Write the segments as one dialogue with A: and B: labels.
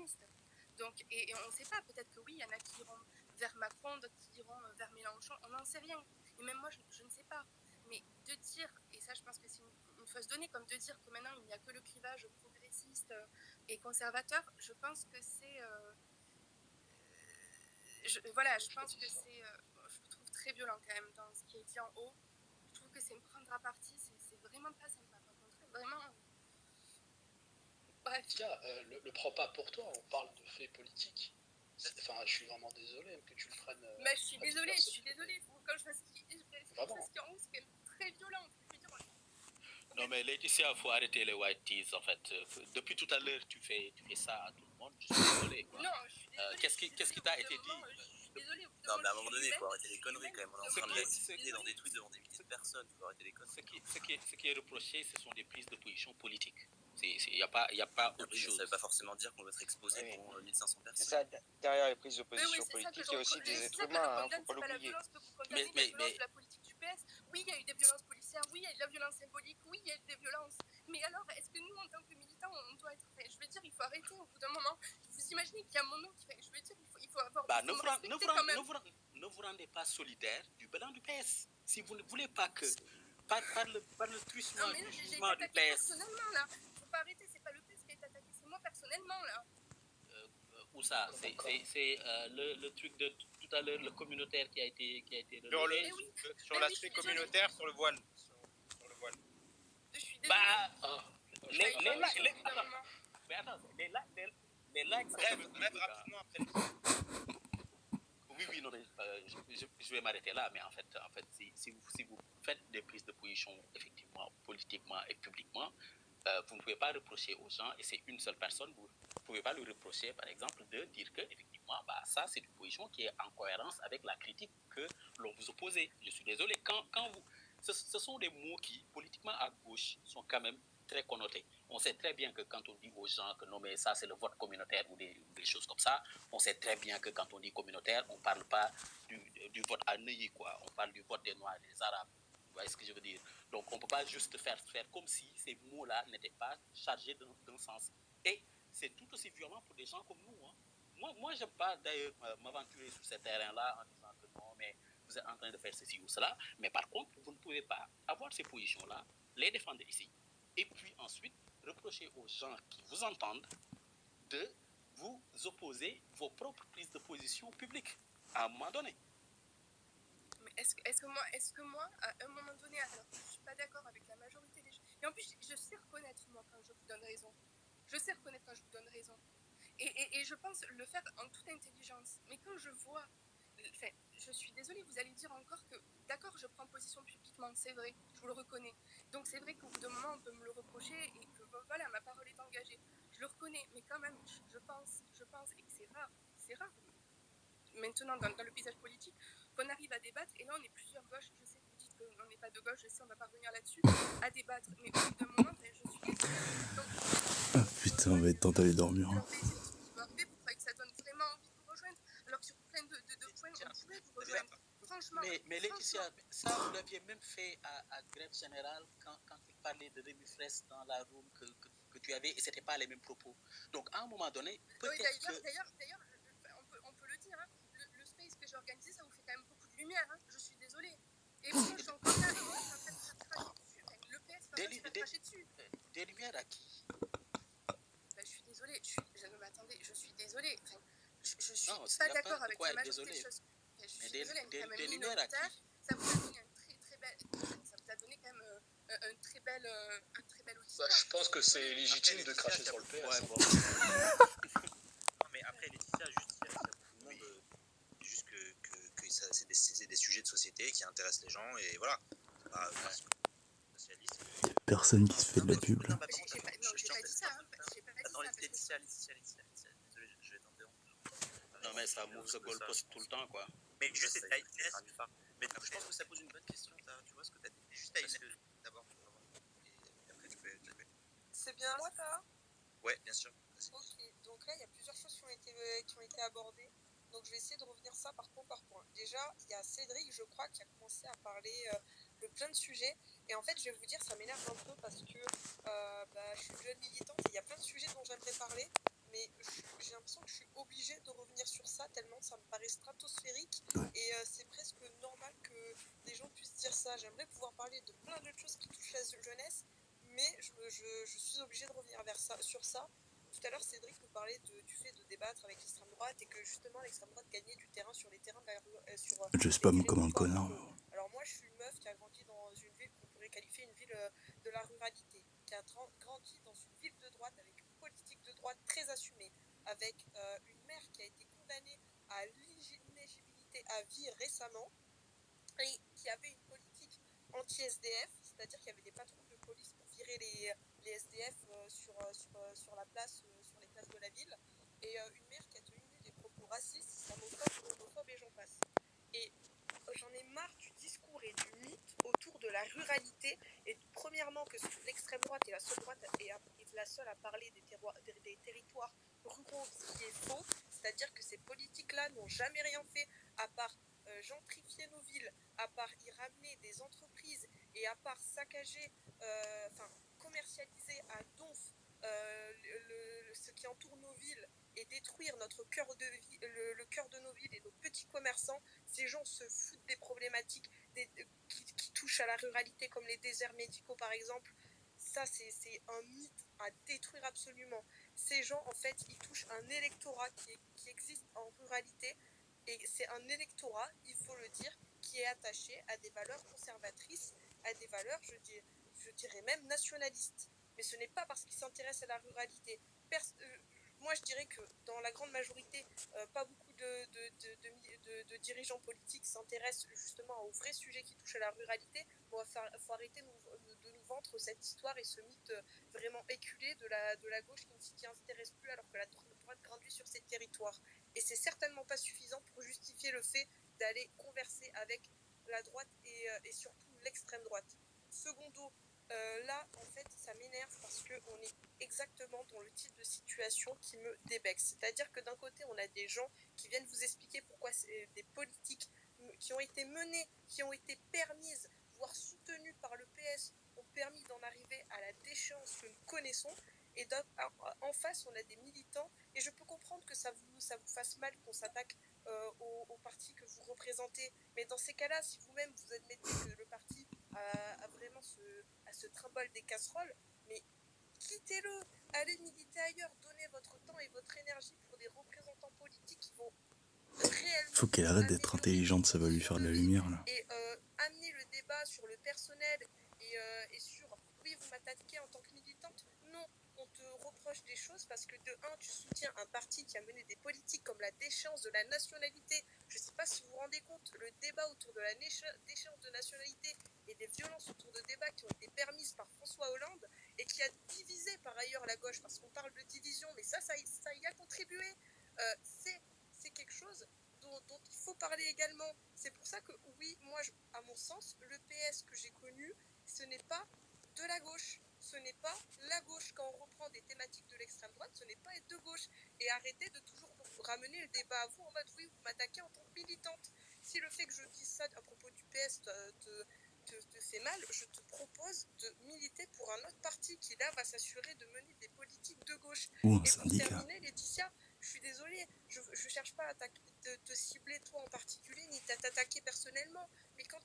A: extrémistes. Donc, et on ne sait pas, peut-être que oui, il y en a qui iront vers Macron, d'autres qui iront vers Mélenchon, on n'en sait rien. Et même moi, je ne sais pas. Mais de dire, et ça je pense que c'est une fausse donnée, comme de dire que maintenant il n'y a que le clivage progressiste et conservateur, je pense que c'est... je pense que c'est... je le trouve très violent quand même dans ce qui est dit en haut. Je trouve que c'est me prendre à partie, c'est vraiment pas sympa. Par contre, vraiment...
B: Bref. Tiens, le prends pas pour toi, on parle de faits politiques. Enfin, je suis vraiment désolée que tu le prennes.
A: Mais je suis désolée. Quand je vois ce qui est en haut, c'est quand même très violent. Je veux dire,
C: non mais Laetitia, il faut arrêter les white teas en fait. Depuis tout à l'heure, tu fais ça à tout le monde. Je suis désolé. Quoi.
A: Non, je suis désolée.
C: Qu'est-ce qui t'a été dit?
A: Je suis désolée.
D: Non, mais à un moment donné, il faut arrêter les conneries quand même. On est en train de l'expliquer dans des tweets devant des milliers de personnes. Il faut arrêter les conneries.
C: Ce qui est reproché, ce sont des prises de position politiques. Il n'y a pas autre chose.
D: Ça ne veut pas forcément dire qu'on va être exposé pour 1500 personnes.
E: C'est ça, derrière les prises de position politiques, il y a aussi des êtres humains, il ne faut pas l'oublier.
A: Mais la politique du PS, oui, il y a eu des violences policières, oui, il y a eu de la violence symbolique, oui, il y a eu des violences. Mais alors, est-ce que nous, en tant que militants, on doit être... Enfin, je veux dire, il faut arrêter au bout d'un moment. Vous imaginez qu'il y a un moment qui fait... Je veux dire, il faut avoir...
C: Ne vous rendez pas solidaire du bilan du PS. Si vous ne voulez pas que... Par le truchement du jugement du PS...
A: personnellement, là. Il ne faut pas arrêter, c'est pas le PS qui est attaqué, c'est moi personnellement, là.
C: Où ça? C'est le truc de tout à l'heure, le communautaire qui a été relevé.
E: Sur l'aspect communautaire, sur le voile.
A: Je suis désolée.
C: Mais attends, les likes...
E: Bref, rapidement après.
C: Oui, non, mais je vais m'arrêter là, mais en fait si vous faites des prises de position, effectivement, politiquement et publiquement, vous ne pouvez pas reprocher aux gens, et c'est une seule personne, vous ne pouvez pas lui reprocher, par exemple, de dire que, effectivement, ça, c'est une position qui est en cohérence avec la critique que l'on vous opposait. Je suis désolé, quand vous... Ce sont des mots qui, politiquement à gauche, sont quand même très connotés. On sait très bien que quand on dit aux gens que non, mais ça, c'est le vote communautaire ou des choses comme ça, on sait très bien que quand on dit communautaire, on ne parle pas du vote à Neuilly, quoi. On parle du vote des Noirs et des Arabes. Vous voyez ce que je veux dire? Donc, on ne peut pas juste faire comme si ces mots-là n'étaient pas chargés d'un sens. Et c'est tout aussi violent pour des gens comme nous. Hein. Moi je n'aime pas d'ailleurs m'aventurer sur ce terrain-là en disant que non, mais vous êtes en train de faire ceci ou cela. Mais par contre, vous ne pouvez pas avoir ces positions-là, les défendre ici, et puis ensuite reprocher aux gens qui vous entendent de vous opposer vos propres prises de position publiques à un moment donné.
A: Mais est-ce que moi, à un moment donné, alors je ne suis pas d'accord avec la majorité des gens, et en plus je sais reconnaître moi quand je vous donne raison. Et je pense le faire en toute intelligence. Mais quand je vois... Enfin, je suis désolée, vous allez dire encore que, d'accord, je prends position publiquement, c'est vrai, je vous le reconnais. Donc c'est vrai qu'au bout d'un moment, on peut me le reprocher et que, voilà, ma parole est engagée. Je le reconnais, mais quand même, je pense, et que c'est rare, maintenant, dans le paysage politique, qu'on arrive à débattre, et là, on est plusieurs gauches, je sais que vous dites qu'on n'est pas de gauche, je sais, on ne va pas revenir là-dessus, à débattre, mais au bout d'un moment, je suis désolée. Donc,
F: putain, on va être temps d'aller dormir.
C: Mais Laetitia, ça vous l'aviez même fait à Grève Générale quand il parlait de Rémi Fraisse dans la room que tu avais, et c'était pas les mêmes propos. Donc à un moment donné, peut-être que... D'ailleurs,
A: on peut le dire, hein, le space que j'ai organisé, ça vous fait quand même beaucoup de lumière, hein, je suis désolée. Et moi, je suis encore là, et moi, je suis en train de faire cracher dessus. Enfin, le PS va se faire cracher dessus.
C: Des lumières à qui?
A: Je suis désolée, je suis désolée. Enfin, je suis pas d'accord avec la majorité des choses. Je suis désolée, mais quand même minoritaire, ça vous a donné un très bel auditoire.
B: Je pense que c'est légitime de cracher sur le PS.
D: Ouais, bon. Non, mais après, Laetitia, juste que c'est des sujets de société qui intéressent les gens, et voilà. Socialiste.
F: Personne qui se fait de la pub.
A: J'ai pas dit ça.
D: Attends, Laetitia, désolé, je vais t'interrompre.
C: Non, mais ça move the goalpost tout le temps, quoi.
D: Mais juste, mais je pense que ça pose une bonne question, tu vois ce que t'as dit. Juste à d'abord, et après tu peux.
G: C'est bien moi, ça?
D: Ouais, bien sûr.
G: Ok, donc là, il y a plusieurs choses qui ont été abordées. Donc je vais essayer de revenir ça par point par point. Déjà, il y a Cédric, je crois, qui a commencé à parler de plein de sujets. Et en fait, je vais vous dire, ça m'énerve un peu parce que je suis une jeune militante et il y a plein de sujets dont j'aimerais parler. Mais j'ai l'impression l'impression que je suis obligée de revenir sur ça tellement ça me paraît stratosphérique.
F: Ouais.
G: Et c'est presque normal que des gens puissent dire ça. J'aimerais pouvoir parler de plein d'autres choses qui touchent la jeunesse, mais je suis obligée de revenir sur ça. Tout à l'heure, Cédric nous parlait du fait de débattre avec l'extrême droite et que justement l'extrême droite gagnait du terrain sur les terrains de
F: Je
G: les
F: spamme comme un
G: territoires
F: connard.
G: ruraux. Alors moi, je suis une meuf qui a grandi dans une ville qu'on pourrait qualifier une ville de la ruralité, qui a grandi dans une ville de droite avec une politique de droite très assumée, avec une mère qui a été condamnée à l'inéligibilité à vie récemment et qui avait une politique anti-SDF, c'est-à-dire qu'il y avait des patrouilles de police pour virer les SDF sur la place, sur les places de la ville, et une mère qui a tenu des propos racistes, islamophobes, homophobes et j'en passe. Et j'en ai marre du discours et du mythe autour de la ruralité, et premièrement que l'extrême droite est la seule droite et la seule à parler des territoires ruraux, ce qui est faux, c'est-à-dire que ces politiques-là n'ont jamais rien fait à part gentrifier nos villes, à part y ramener des entreprises et à part saccager, commercialiser à donf ce qui entoure nos villes et détruire notre cœur de vie, le cœur de nos villes et nos petits commerçants. Ces gens se foutent des problématiques qui touchent à la ruralité, comme les déserts médicaux par exemple. Ça, c'est un mythe à détruire absolument. Ces gens, en fait, ils touchent un électorat qui existe en ruralité. Et c'est un électorat, il faut le dire, qui est attaché à des valeurs conservatrices, à des valeurs, je dirais même nationalistes. Mais ce n'est pas parce qu'ils s'intéressent à la ruralité. Moi, je dirais que dans la grande majorité, pas beaucoup de dirigeants politiques s'intéressent justement aux vrais sujets qui touchent à la ruralité. Bon, il faut arrêter de nous vendre cette histoire et ce mythe vraiment éculé de la gauche qui ne s'y intéresse plus alors que la droite grandit sur ces territoires. Et c'est certainement pas suffisant pour justifier le fait d'aller converser avec la droite et surtout l'extrême droite. Secondo, là, en fait, ça m'énerve parce qu'on est exactement dans le type de situation qui me débexe. C'est-à-dire que d'un côté, on a des gens qui viennent vous expliquer pourquoi des politiques qui ont été menées, qui ont été permises, voire soutenues par le PS, ont permis d'en arriver à la déchéance que nous connaissons. Et en face, on a des militants, et je peux comprendre que ça vous fasse mal qu'on s'attaque au parti que vous représentez. Mais dans ces cas-là, si vous-même vous admettez que le parti a vraiment ce trimballe des casseroles, mais quittez-le, allez militer ailleurs, donnez votre temps et votre énergie pour des représentants politiques qui vont réellement...
F: Faut qu'elle arrête d'être intelligente, ça va lui faire de la lumière là.
G: Et amener le débat sur le personnel et sur oui, vous m'attaquez en tant que militante. Non, on te reproche des choses parce que de un, tu soutiens un parti qui a mené des politiques comme la déchéance de la nationalité. Je ne sais pas si vous vous rendez compte, le débat autour de la déchéance de nationalité et des violences autour de débats qui ont été permises par François Hollande et qui a divisé par ailleurs la gauche, parce qu'on parle de division, mais ça y a contribué. C'est quelque chose dont il faut parler également. C'est pour ça que oui, moi, à mon sens, le PS que j'ai connu, ce n'est pas de la gauche. Ce n'est pas la gauche. Quand on reprend des thématiques de l'extrême droite, ce n'est pas être de gauche. Et arrêtez de toujours ramener le débat à vous en mode oui, vous m'attaquez en tant que militante. Si le fait que je dise ça à propos du PS te fait mal, je te propose de militer pour un autre parti qui là va s'assurer de mener des politiques de gauche.
F: Ou un
G: et
F: syndicat.
G: Pour terminer, Laetitia, je suis désolée, je cherche pas à te cibler toi en particulier, ni à t'attaquer personnellement, mais quand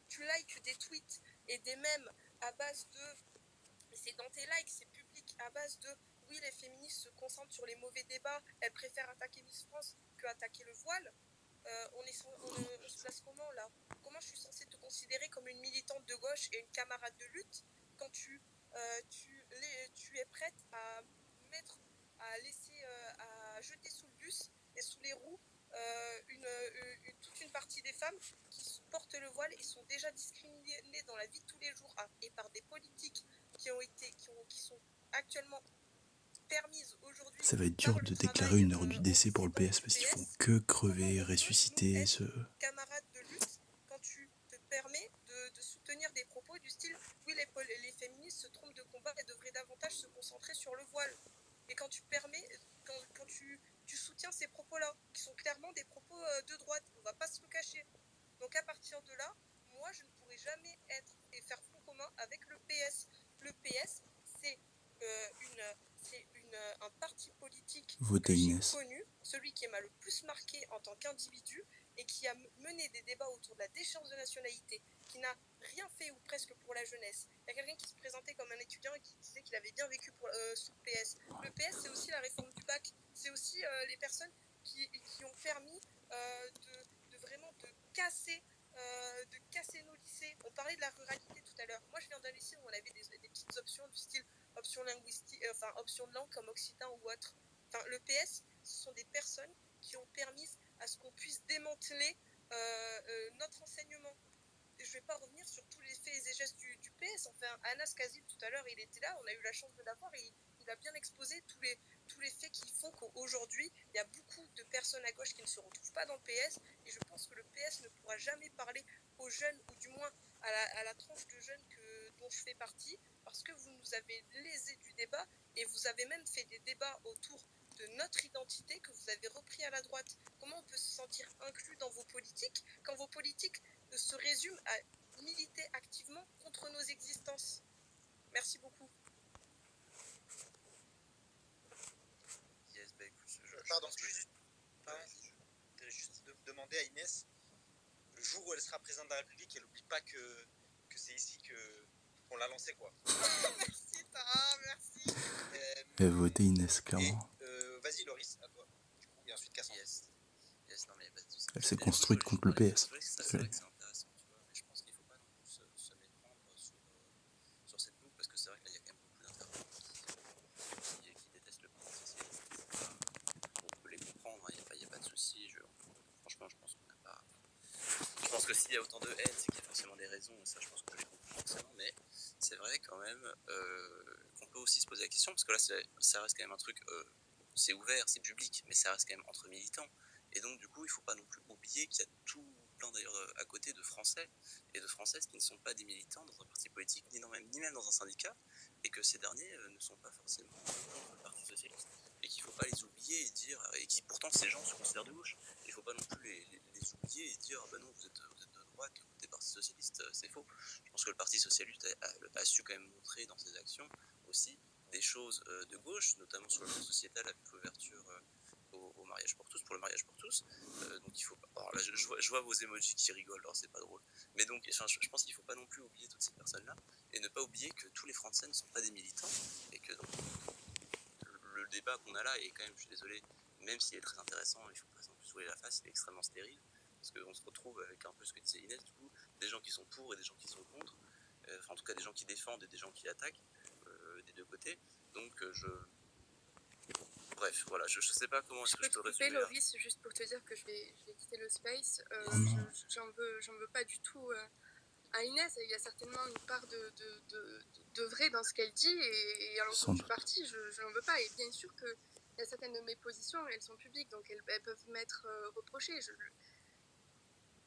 G: tu likes des tweets et des mèmes à base de, c'est dans tes likes, c'est public, à base de, oui, les féministes se concentrent sur les mauvais débats, elles préfèrent attaquer Miss France que attaquer le voile, on se place comment là? Comment je suis censée te considérer comme une militante de gauche et une camarade de lutte quand tu es prête à à jeter sous le bus et sous les roues toute une partie des femmes qui portent le voile et sont déjà discriminées dans la vie de tous les jours et par des politiques qui sont actuellement permises aujourd'hui.
F: Ça va être dur de déclarer une heure du décès pour le PS parce qu'ils font que crever, ressusciter,
G: camarades de lutte, quand tu te permets de soutenir des propos du style oui, les féministes se trompent de combat et devraient davantage se concentrer sur le voile. Et quand tu soutiens ces propos-là, qui sont clairement des propos de droite, on va pas se le cacher. Donc à partir de là, moi je ne pourrai jamais faire front commun avec le PS. Le PS, c'est un parti politique
F: Votez
G: que j'ai
F: Inès.
G: connu, celui qui m'a le plus marqué en tant qu'individu et qui a mené des débats autour de la déchéance de nationalité, qui n'a rien fait ou presque pour la jeunesse. Il y a quelqu'un qui se présentait comme un étudiant et qui disait qu'il avait bien vécu sous le PS. Le PS, c'est aussi la réforme du bac, c'est aussi les personnes qui ont permis de vraiment de casser nos lycées. On parlait de la ruralité tout à l'heure. Moi, je viens d'un lycée où on avait des petites options du style option linguistique, option de langue comme occitan ou autre. Enfin, le PS, ce sont des personnes qui ont permis à ce qu'on puisse démanteler notre enseignement. Je ne vais pas revenir sur tous les faits et gestes du PS. Enfin, Anas Kazim, tout à l'heure, il était là, on a eu la chance de l'avoir et il a bien exposé tous les faits qui font qu'aujourd'hui, il y a beaucoup de personnes à gauche qui ne se retrouvent pas dans le PS. Et je pense que le PS ne pourra jamais parler aux jeunes, ou du moins à la tranche de jeunes dont je fais partie, parce que vous nous avez lésés du débat et vous avez même fait des débats autour de notre identité que vous avez repris à la droite. Comment on peut se sentir inclus dans vos politiques quand vos politiques se résument à militer activement contre nos existences? Merci beaucoup.
D: Yes, bah écoute,
H: Pardon,
D: pense que
H: je voudrais juste demander à Inès, le jour où elle sera présidente de la République, elle n'oublie pas que c'est ici qu'on l'a lancée, quoi.
G: Merci Tara, merci.
F: Et votez Inès, clairement.
H: Vas-y Loris, à toi. Du coup, et ensuite Cassandre.
D: Yes, non, mais pas de soucis.
F: Elle s'est construite contre le PS.
D: C'est vrai que c'est intéressant, tu vois, mais je pense qu'il ne faut pas non plus se méprendre sur cette boucle, parce que c'est vrai que là, il y a quand même beaucoup d'intervenants qui détestent le Parti socialiste. On peut les comprendre, il n'y a pas de souci. Franchement, je pense qu'on n'a pas. Je pense que s'il y a autant de haine, c'est qu'il y a forcément des raisons, et ça, je pense que je les comprends forcément, mais c'est vrai quand même qu'on peut aussi se poser la question, parce que là, ça reste quand même un truc. C'est ouvert, c'est public, mais ça reste quand même entre militants. Et donc, du coup, il ne faut pas non plus oublier qu'il y a tout plein d'ailleurs à côté de Français et de Françaises qui ne sont pas des militants dans un parti politique, ni même dans un syndicat, et que ces derniers ne sont pas forcément contre le Parti socialiste. Et qu'il ne faut pas les oublier et dire, et qui pourtant ces gens se considèrent de gauche, il ne faut pas non plus les oublier et dire, ah ben non, vous êtes de droite, vous êtes Parti socialiste, c'est faux. Je pense que le Parti socialiste a su quand même montrer dans ses actions aussi des choses de gauche, notamment sur le plan sociétal avec l'ouverture au mariage pour tous, pour le mariage pour tous. Donc il faut pas. Alors là, je vois vos emojis qui rigolent, alors c'est pas drôle. Mais donc, je pense qu'il faut pas non plus oublier toutes ces personnes-là et ne pas oublier que tous les Français ne sont pas des militants et que donc, le débat qu'on a là est quand même, je suis désolé, même s'il est très intéressant, il faut pas non plus se voiler la face, il est extrêmement stérile parce qu'on se retrouve avec un peu ce que disait Inès, du coup, des gens qui sont pour et des gens qui sont contre. Enfin, en tout cas, des gens qui défendent et des gens qui attaquent des deux côtés. Donc, bref, voilà, je sais pas comment est-ce que je peux résumer.
A: Loris, juste pour te dire que je vais quitter le space. J'en veux pas du tout à Inès. Il y a certainement une part de vrai dans ce qu'elle dit et à l'encontre du parti, je n'en veux pas. Et bien sûr qu'il y a certaines de mes positions, elles sont publiques, donc elles peuvent m'être reprochées.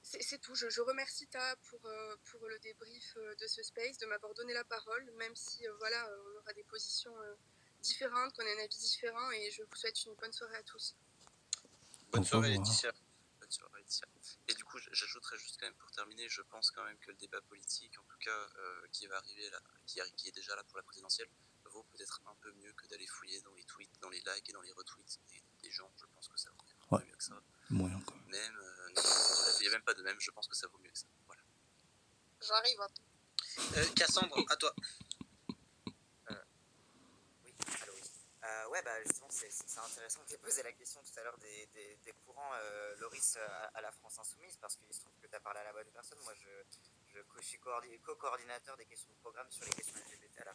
A: C'est tout. Je remercie Ta pour le débrief de ce space, de m'avoir donné la parole, même si voilà, on aura des positions différentes, qu'on a un avis différent, et je vous souhaite une bonne soirée à tous.
D: Bonne soirée Laetitia. Bonne soirée Laetitia. Et du coup, j'ajouterais juste quand même pour terminer, je pense quand même que le débat politique, en tout cas, qui va arriver là, qui est déjà là pour la présidentielle, vaut peut-être un peu mieux que d'aller fouiller dans les tweets, dans les likes et dans les retweets des gens. Je pense que ça vaut un peu mieux que ça.
F: Moyen quand même.
D: Même, non, il n'y a même pas de même, je pense que ça vaut mieux que ça. Voilà.
G: J'arrive à tout.
H: Cassandre, à toi.
I: Oui, allô, oui. Ouais, bah justement, c'est intéressant que tu aies posé la question tout à l'heure des courants, Loris, à la France Insoumise, parce qu'il se trouve que tu as parlé à la bonne personne. Moi, je suis co-coordinateur des questions de programme sur les questions LGBT à la